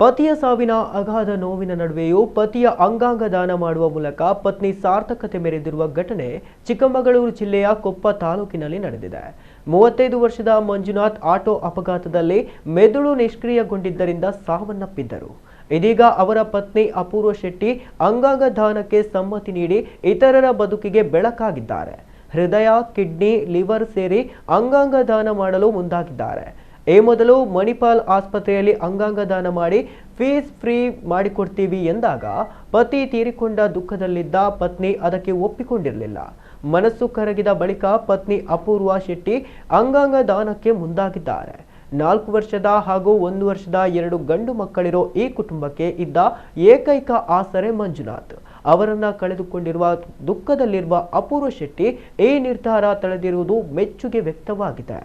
ಪತಿಯ ಸಾವಿನ ಅಗಾಧ ನೋವಿನ ನಡುವೆಯೂ ಪತಿಯ ಅಂಗಾಂಗ ದಾನ ಮಾಡುವ ಮೂಲಕ ಪತ್ನಿ ಸಾರ್ಥಕತೆ ಮೆರೆದಿರುವ ಘಟನೆ ಚಿಕ್ಕಮಗಳೂರು ಜಿಲ್ಲೆಯ ಕೊಪ್ಪ ತಾಲೂಕಿನಲ್ಲಿ ನಡೆದಿದೆ. 35 ವರ್ಷದ ಮಂಜುನಾಥ್ ಆಟೋ ಅಪಘಾತದಲ್ಲಿ ಮೆದುಳು ನಿಷ್ಕ್ರಿಯಗೊಂಡಿದ್ದರಿಂದ ಸಾವನ್ನಪ್ಪಿದ್ದರು. ಇದೀಗ ಅವರ ಪತ್ನಿ ಅಪೂರ್ವ ಶೆಟ್ಟಿ ಅಂಗಾಂಗ ದಾನಕ್ಕೆ ಸಮ್ಮತಿ ನೀಡಿ ಇತರರ ಬದುಕಿಗೆ ಬೆಳಕಾಗಿದ್ದಾರೆ. ಹೃದಯ, ಕಿಡ್ನಿ, ಲಿವರ್ ಸೇರಿ ಅಂಗಾಂಗ ದಾನ ಮಾಡಲು ಮುಂದಾಗಿದ್ದಾರೆ. ಈ ಮೊದಲು ಮಣಿಪಾಲ್ ಆಸ್ಪತ್ರೆಯಲ್ಲಿ ಅಂಗಾಂಗ ದಾನ ಮಾಡಿ ಫೀಸ್ ಫ್ರೀ ಮಾಡಿಕೊಡ್ತೀವಿ ಎಂದಾಗ ಪತಿ ತೀರಿಕೊಂಡ ದುಃಖದಲ್ಲಿದ್ದ ಪತ್ನಿ ಅದಕ್ಕೆ ಒಪ್ಪಿಕೊಂಡಿರಲಿಲ್ಲ. ಮನಸ್ಸು ಕರಗಿದ ಬಳಿಕ ಪತ್ನಿ ಅಪೂರ್ವ ಶೆಟ್ಟಿ ಅಂಗಾಂಗ ದಾನಕ್ಕೆ ಮುಂದಾಗಿದ್ದಾರೆ. 4 ವರ್ಷದ ಹಾಗೂ 1 ವರ್ಷದ 2 ಗಂಡು ಮಕ್ಕಳಿರೋ ಈ ಕುಟುಂಬಕ್ಕೆ ಇದ್ದ ಏಕೈಕ ಆಸರೆ ಮಂಜುನಾಥ್. ಅವರನ್ನ ಕಳೆದುಕೊಂಡಿರುವ ದುಃಖದಲ್ಲಿರುವ ಅಪೂರ್ವ ಶೆಟ್ಟಿ ಈ ನಿರ್ಧಾರ ತಳೆದಿರುವುದು ಮೆಚ್ಚುಗೆ ವ್ಯಕ್ತವಾಗಿದೆ.